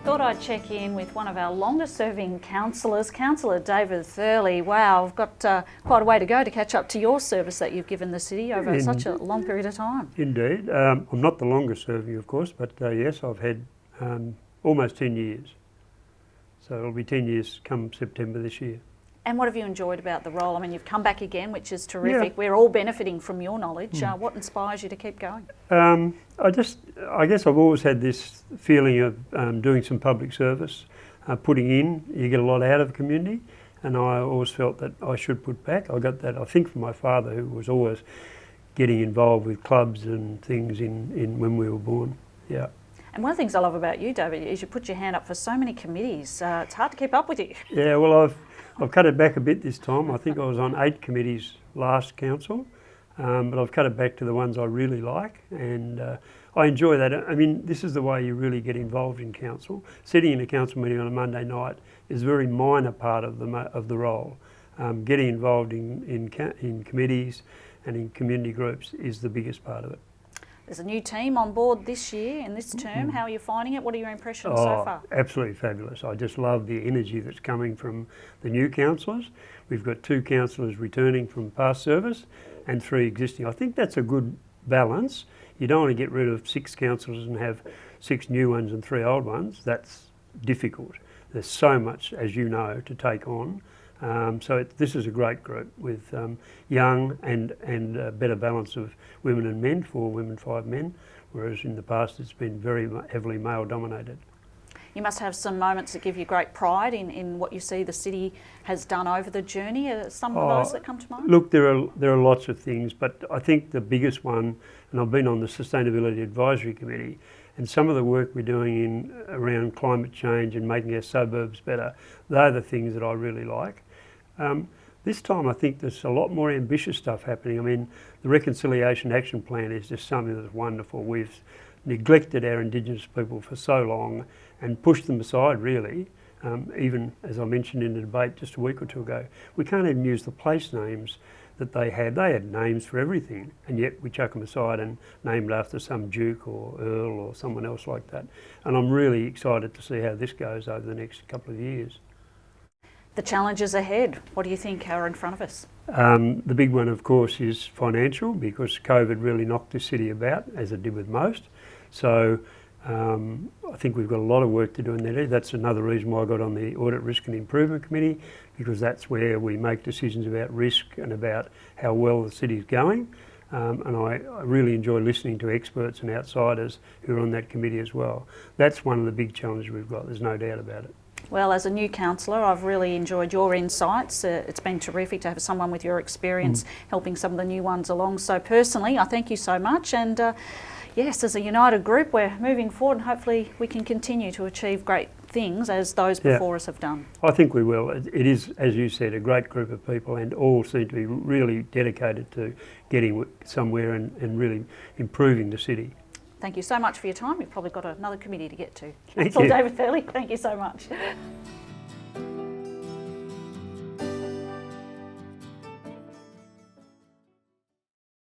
Thought I'd check in with one of our longest serving councillors, Councillor David Thurley. Wow, I've got quite a way to go to catch up to your service that you've given the city over such a long period of time. Indeed. I'm not the longest serving, of course, but yes, I've had almost 10 years. So it'll be 10 years come September this year. And what have you enjoyed about the role? I mean, you've come back again, which is terrific. Yeah. We're all benefiting from your knowledge. What inspires you to keep going? I guess I've always had this feeling of doing some public service, putting in. You get a lot out of the community, and I always felt that I should put back. I got that, I think, from my father, who was always getting involved with clubs and things in when we were born. Yeah. And one of the things I love about you, David, is you put your hand up for so many committees. It's hard to keep up with you. Yeah, well, I've cut it back a bit this time. I think I was on 8 committees last council, but I've cut it back to the ones I really like, and I enjoy that. I mean, this is the way you really get involved in council. Sitting in a council meeting on a Monday night is a very minor part of the role. Getting involved in committees and in community groups is the biggest part of it. There's a new team on board this year in this term. How are you finding it? What are your impressions so far? Absolutely fabulous. I just love the energy that's coming from the new councillors. We've got 2 councillors returning from past service and 3 existing. I think that's a good balance. You don't want to get rid of 6 councillors and have 6 new ones and 3 old ones. That's difficult. There's so much, as you know, to take on. This is a great group with young and a better balance of women and men, 4 women, 5 men, whereas in the past it's been very heavily male dominated. You must have some moments that give you great pride in what you see the city has done over the journey. Are some of those that come to mind? Look, there are lots of things, but I think the biggest one, and I've been on the Sustainability Advisory Committee, and some of the work we're doing around climate change and making our suburbs better, they're the things that I really like. This time I think there's a lot more ambitious stuff happening. I mean, the Reconciliation Action Plan is just something that's wonderful. We've neglected our Indigenous people for so long and pushed them aside, really. Even, as I mentioned in the debate just a week or 2 ago, we can't even use the place names that they had. They had names for everything, and yet we chuck them aside and named after some duke or earl or someone else like that. And I'm really excited to see how this goes over the next couple of years. The challenges ahead, what do you think are in front of us? The big one, of course, is financial, because COVID really knocked the city about, as it did with most. So I think we've got a lot of work to do in there. That's another reason why I got on the Audit, Risk and Improvement Committee, because that's where we make decisions about risk and about how well the city's going. And I really enjoy listening to experts and outsiders who are on that committee as well. That's one of the big challenges we've got, there's no doubt about it. Well, as a new councillor, I've really enjoyed your insights. It's been terrific to have someone with your experience helping some of the new ones along. So personally, I thank you so much. And yes, as a united group, we're moving forward, and hopefully we can continue to achieve great things as those before us have done. I think we will. It is, as you said, a great group of people, and all seem to be really dedicated to getting somewhere and really improving the city. Thank you so much for your time. You've probably got another committee to get to. Thank Councillor you. David Thurley, thank you so much.